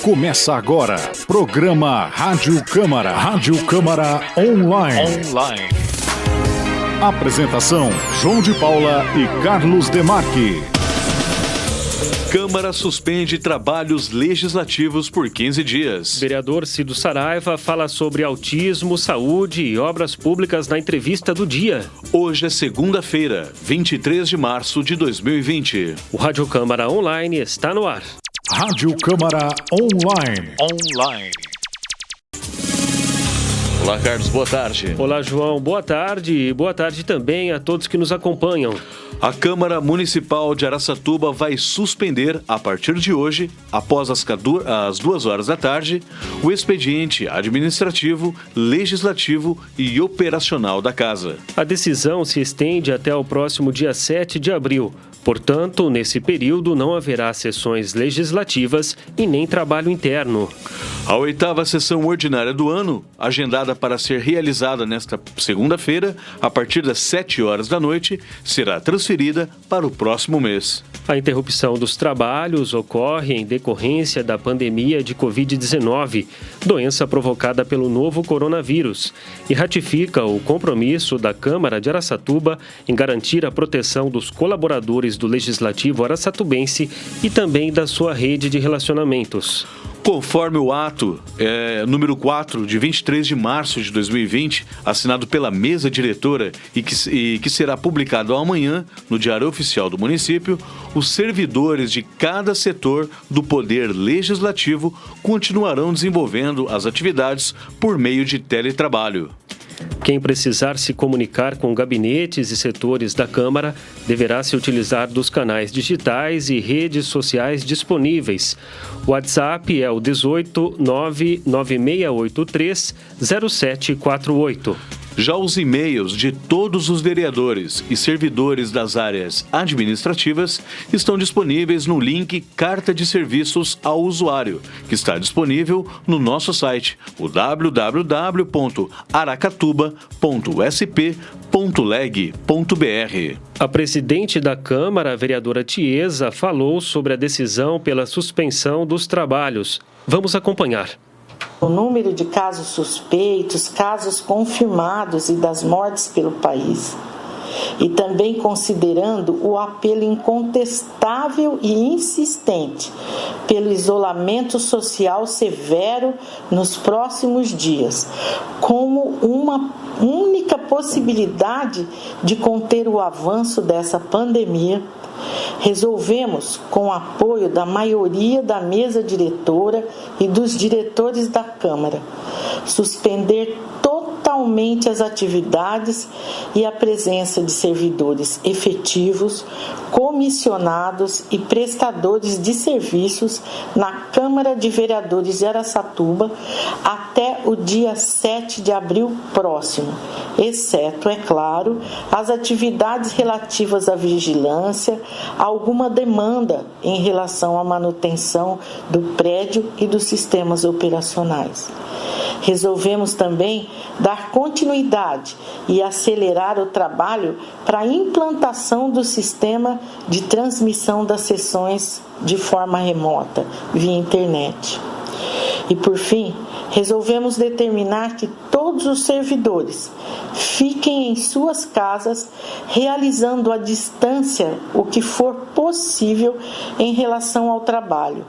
Começa agora, programa Rádio Câmara. Rádio Câmara Online. Apresentação, João de Paula e Carlos Demarque. Câmara suspende trabalhos legislativos por 15 dias. Vereador Cido Saraiva fala sobre autismo, saúde e obras públicas na entrevista do dia. Hoje é segunda-feira, 23 de março de 2020. O Rádio Câmara Online está no ar. Rádio Câmara Online. Olá, Carlos, boa tarde. Olá, João, boa tarde e boa tarde também a todos que nos acompanham. A Câmara Municipal de Araçatuba vai suspender, a partir de hoje, após as 2 horas da tarde, o expediente administrativo, legislativo e operacional da Casa. A decisão se estende até o próximo dia 7 de abril. Portanto, nesse período não haverá sessões legislativas e nem trabalho interno. A 8ª sessão ordinária do ano, agendada para ser realizada nesta segunda-feira, a partir das 7 horas da noite, será transferida para o próximo mês. A interrupção dos trabalhos ocorre em decorrência da pandemia de Covid-19, doença provocada pelo novo coronavírus, e ratifica o compromisso da Câmara de Araçatuba em garantir a proteção dos colaboradores do Legislativo araçatubense e também da sua rede de relacionamentos. Conforme o ato número 4, de 23 de março de 2020, assinado pela mesa diretora e que será publicado amanhã no Diário Oficial do Município, os servidores de cada setor do Poder Legislativo continuarão desenvolvendo as atividades por meio de teletrabalho. Quem precisar se comunicar com gabinetes e setores da Câmara deverá se utilizar dos canais digitais e redes sociais disponíveis. O WhatsApp é o 18 99683 0748. Já os e-mails de todos os vereadores e servidores das áreas administrativas estão disponíveis no link Carta de Serviços ao Usuário, que está disponível no nosso site, o www.aracatuba.sp.leg.br. A presidente da Câmara, a vereadora Tiesa, falou sobre a decisão pela suspensão dos trabalhos. Vamos acompanhar. O número de casos suspeitos, casos confirmados e das mortes pelo país. E também considerando o apelo incontestável e insistente pelo isolamento social severo nos próximos dias, como uma única possibilidade de conter o avanço dessa pandemia, resolvemos, com o apoio da maioria da mesa diretora e dos diretores da Câmara, suspender totalmente as atividades e a presença de servidores efetivos, comissionados e prestadores de serviços na Câmara de Vereadores de Araçatuba até o dia 7 de abril próximo, exceto, é claro, as atividades relativas à vigilância, alguma demanda em relação à manutenção do prédio e dos sistemas operacionais. Resolvemos também dar continuidade e acelerar o trabalho para a implantação do sistema de transmissão das sessões de forma remota, via internet. E, por fim, resolvemos determinar que todos os servidores fiquem em suas casas, realizando à distância o que for possível em relação ao trabalho,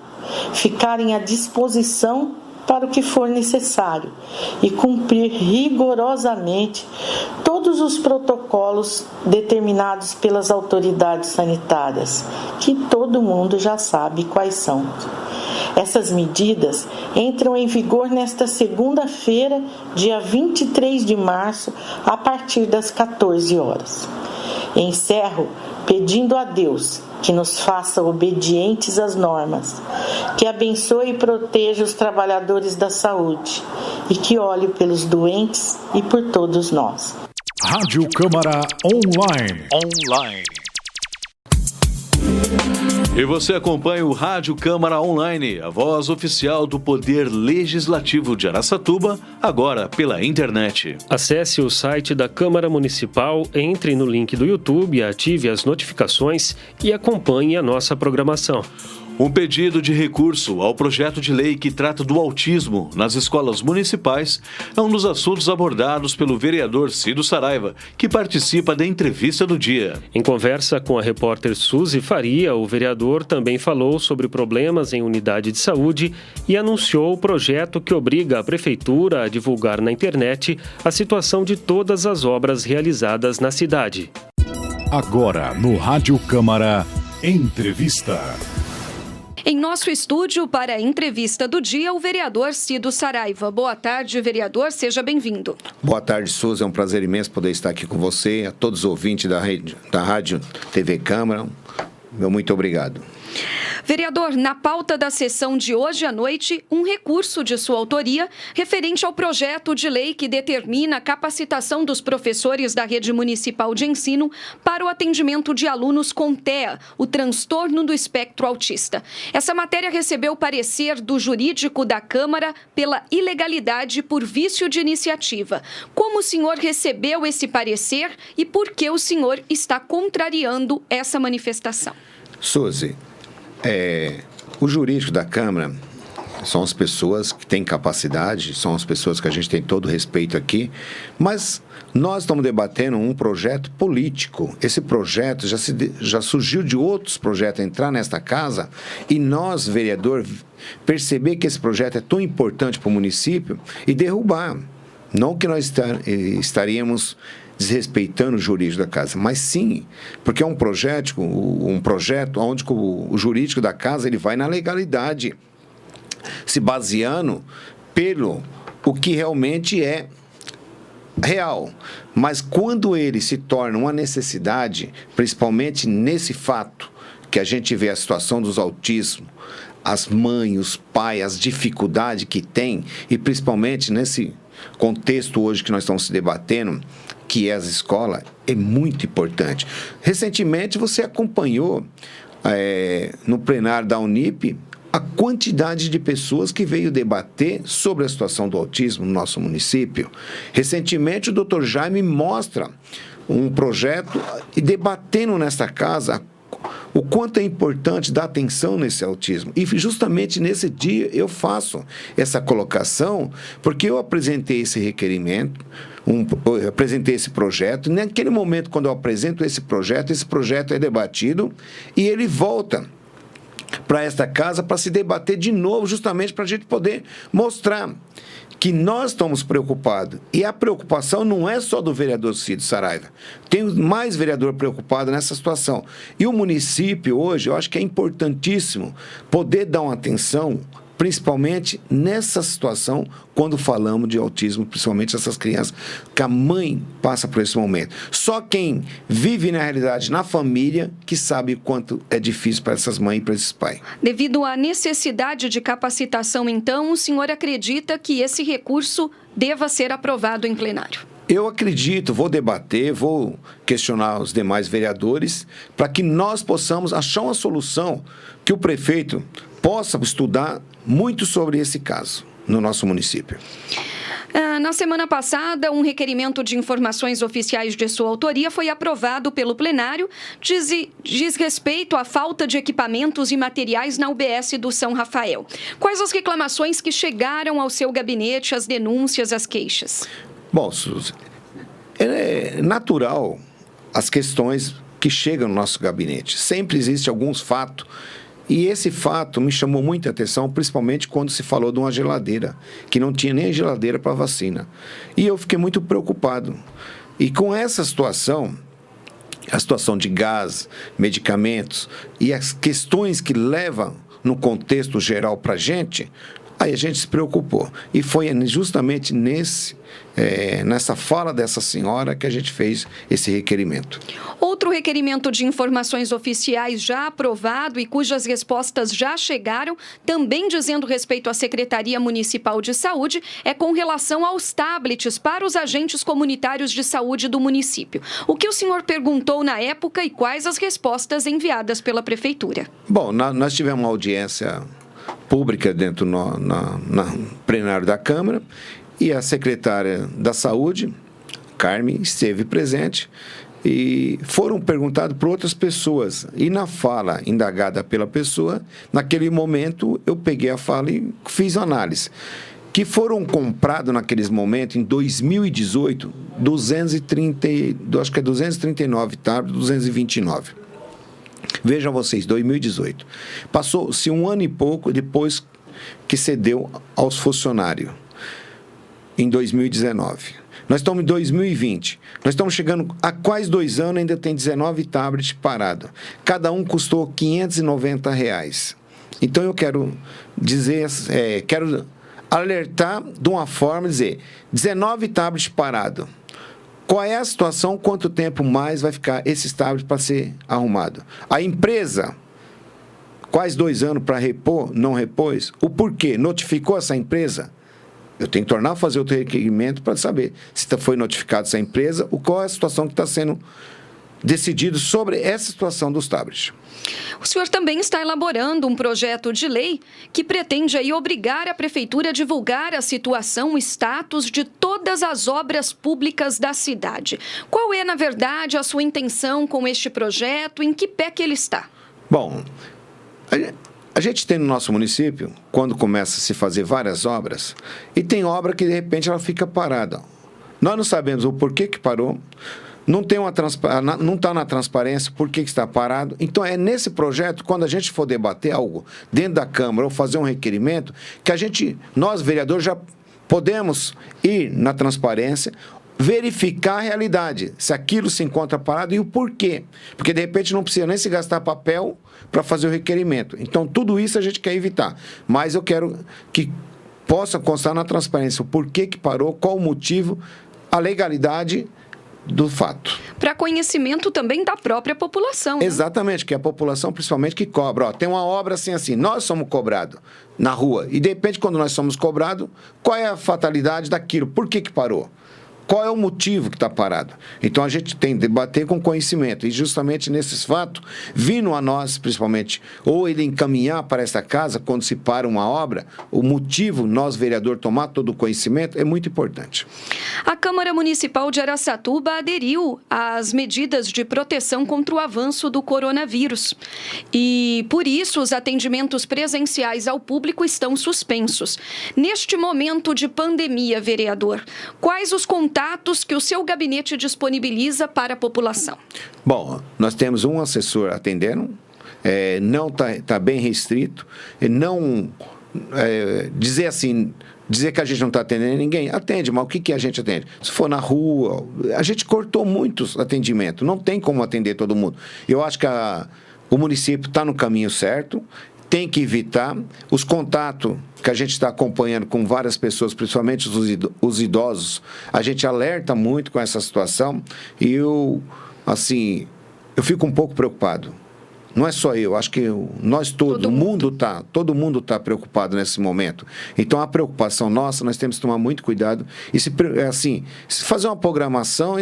ficarem à disposição para o que for necessário e cumprir rigorosamente todos os protocolos determinados pelas autoridades sanitárias, que todo mundo já sabe quais são. Essas medidas entram em vigor nesta segunda-feira, dia 23 de março, a partir das 14 horas. Encerro pedindo a Deus que nos faça obedientes às normas, que abençoe e proteja os trabalhadores da saúde e que olhe pelos doentes e por todos nós. Rádio Câmara Online. E você acompanha o Rádio Câmara Online, a voz oficial do Poder Legislativo de Araçatuba, agora pela internet. Acesse o site da Câmara Municipal, entre no link do YouTube, ative as notificações e acompanhe a nossa programação. Um pedido de recurso ao projeto de lei que trata do autismo nas escolas municipais é um dos assuntos abordados pelo vereador Cido Saraiva, que participa da entrevista do dia. Em conversa com a repórter Suzy Faria, o vereador também falou sobre problemas em unidade de saúde e anunciou o projeto que obriga a prefeitura a divulgar na internet a situação de todas as obras realizadas na cidade. Agora, no Rádio Câmara, entrevista. Em nosso estúdio, para a entrevista do dia, o vereador Cido Saraiva. Boa tarde, vereador, seja bem-vindo. Boa tarde, Suzy, é um prazer imenso poder estar aqui com você, a todos os ouvintes da Rádio TV Câmara. Meu muito obrigado. Vereador, na pauta da sessão de hoje à noite, um recurso de sua autoria referente ao projeto de lei que determina a capacitação dos professores da rede municipal de ensino para o atendimento de alunos com TEA, o transtorno do espectro autista. Essa matéria recebeu parecer do jurídico da Câmara pela ilegalidade por vício de iniciativa. Como o senhor recebeu esse parecer e por que o senhor está contrariando essa manifestação? Suzy, o jurídico da Câmara são as pessoas que têm capacidade, são as pessoas que a gente tem todo respeito aqui, mas nós estamos debatendo um projeto político. Esse projeto já surgiu de outros projetos entrar nesta casa e nós, vereador, perceber que esse projeto é tão importante para o município e derrubar. Não que nós estaríamos desrespeitando o jurídico da casa, mas sim, porque é um projeto onde o jurídico da casa ele vai na legalidade, se baseando pelo o que realmente é real. Mas quando ele se torna uma necessidade, principalmente nesse fato que a gente vê a situação dos autismos, as mães, os pais, as dificuldades que tem, e principalmente nesse contexto hoje que nós estamos se debatendo, que é as escolas, é muito importante. Recentemente você acompanhou no plenário da Unip a quantidade de pessoas que veio debater sobre a situação do autismo no nosso município. Recentemente o Dr. Jaime mostra um projeto e debatendo nesta casa o quanto é importante dar atenção nesse autismo. E justamente nesse dia eu faço essa colocação, porque eu apresentei esse requerimento, eu apresentei esse projeto, e naquele momento, quando eu apresento esse projeto é debatido e ele volta para esta casa para se debater de novo, justamente para a gente poder mostrar que nós estamos preocupados. E a preocupação não é só do vereador Cido Saraiva. Tem mais vereador preocupado nessa situação. E o município hoje, eu acho que é importantíssimo poder dar uma atenção, principalmente nessa situação, quando falamos de autismo, principalmente essas crianças, que a mãe passa por esse momento. Só quem vive na realidade, na família, que sabe o quanto é difícil para essas mães e para esses pais. Devido à necessidade de capacitação, então, o senhor acredita que esse recurso deva ser aprovado em plenário? Eu acredito, vou debater, vou questionar os demais vereadores, para que nós possamos achar uma solução que o prefeito possa estudar muito sobre esse caso no nosso município. Na semana passada, um requerimento de informações oficiais de sua autoria foi aprovado pelo plenário, diz respeito à falta de equipamentos e materiais na UBS do São Rafael. Quais as reclamações que chegaram ao seu gabinete, as denúncias, as queixas? Bom, Suzy, é natural as questões que chegam no nosso gabinete. Sempre existe alguns fatos. E esse fato me chamou muita atenção, principalmente quando se falou de uma geladeira, que não tinha nem geladeira para vacina. E eu fiquei muito preocupado. E com essa situação, a situação de gás, medicamentos e as questões que levam no contexto geral para a gente, aí a gente se preocupou. E foi justamente nessa fala dessa senhora que a gente fez esse requerimento. Outro requerimento de informações oficiais já aprovado e cujas respostas já chegaram, também dizendo respeito à Secretaria Municipal de Saúde, é com relação aos tablets para os agentes comunitários de saúde do município. O que o senhor perguntou na época e quais as respostas enviadas pela Prefeitura? Bom, nós tivemos uma audiência pública dentro na plenário da Câmara e a secretária da Saúde, Carme, esteve presente e foram perguntados por outras pessoas. E na fala indagada pela pessoa, naquele momento eu peguei a fala e fiz análise. Que foram comprados naqueles momentos, em 2018, 239 tablets, 229. Vejam vocês, 2018. Passou-se um ano e pouco depois que cedeu aos funcionários, em 2019. Nós estamos em 2020. Nós estamos chegando a quase 2 anos, ainda tem 19 tablets parados. Cada um custou R$ 590. Então, eu quero dizer, quero alertar de uma forma, dizer, 19 tablets parados. Qual é a situação, quanto tempo mais vai ficar esses tablets para ser arrumado? A empresa, quase 2 anos para repor, não repôs. O porquê? Notificou essa empresa? Eu tenho que tornar a fazer outro requerimento para saber se foi notificada essa empresa ou qual é a situação que está sendo decidido sobre essa situação dos tablets. O senhor também está elaborando um projeto de lei que pretende aí obrigar a Prefeitura a divulgar a situação, o status de todas as obras públicas da cidade. Qual é, na verdade, a sua intenção com este projeto? Em que pé que ele está? Bom, a gente tem no nosso município, quando começa a se fazer várias obras, e tem obra que de repente ela fica parada. Nós não sabemos o porquê que parou, não está na transparência por que está parado. Então, é nesse projeto, quando a gente for debater algo dentro da Câmara ou fazer um requerimento, que nós, vereadores, já podemos ir na transparência, verificar a realidade, se aquilo se encontra parado e o porquê. Porque, de repente, não precisa nem se gastar papel para fazer o requerimento. Então, tudo isso a gente quer evitar. Mas eu quero que possa constar na transparência o porquê que parou, qual o motivo, a legalidade do fato. Para conhecimento também da própria população. Né? Exatamente, que é a população principalmente que cobra. Tem uma obra assim, nós somos cobrados na rua. E, de repente, quando nós somos cobrados, qual é a fatalidade daquilo? Por que parou? Qual é o motivo que está parado? Então, a gente tem que debater com conhecimento. E, justamente nesses fatos, vindo a nós, principalmente, ou ele encaminhar para essa casa, quando se para uma obra, o motivo, nós, vereador, tomar todo o conhecimento, é muito importante. A Câmara Municipal de Araçatuba aderiu às medidas de proteção contra o avanço do coronavírus. E, por isso, os atendimentos presenciais ao público estão suspensos. Neste momento de pandemia, vereador, quais os contatos que o seu gabinete disponibiliza para a população? Bom, nós temos um assessor atendendo, não está bem restrito, não dizer que a gente não está atendendo ninguém, atende, mas o que a gente atende? Se for na rua, a gente cortou muitos atendimentos, não tem como atender todo mundo. Eu acho que o município está no caminho certo, tem que evitar os contatos que a gente está acompanhando com várias pessoas, principalmente os idosos. A gente alerta muito com essa situação e eu fico um pouco preocupado. Não é só eu, acho que nós todo mundo está preocupado nesse momento. Então, a preocupação nossa, nós temos que tomar muito cuidado e se fazer uma programação,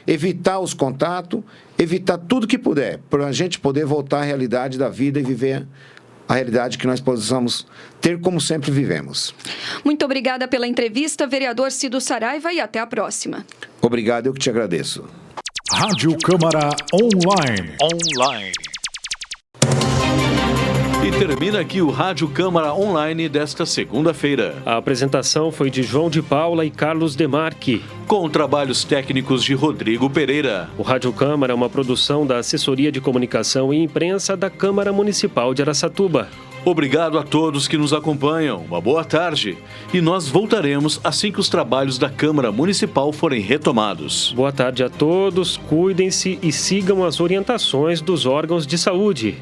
evitar os contatos, evitar tudo que puder, para a gente poder voltar à realidade da vida e viver a realidade que nós possamos ter como sempre vivemos. Muito obrigada pela entrevista, vereador Cido Saraiva, e até a próxima. Obrigado, eu que te agradeço. Rádio Câmara Online. E termina aqui o Rádio Câmara Online desta segunda-feira. A apresentação foi de João de Paula e Carlos Demarque, com trabalhos técnicos de Rodrigo Pereira. O Rádio Câmara é uma produção da Assessoria de Comunicação e Imprensa da Câmara Municipal de Araçatuba. Obrigado a todos que nos acompanham. Uma boa tarde. E nós voltaremos assim que os trabalhos da Câmara Municipal forem retomados. Boa tarde a todos, cuidem-se e sigam as orientações dos órgãos de saúde.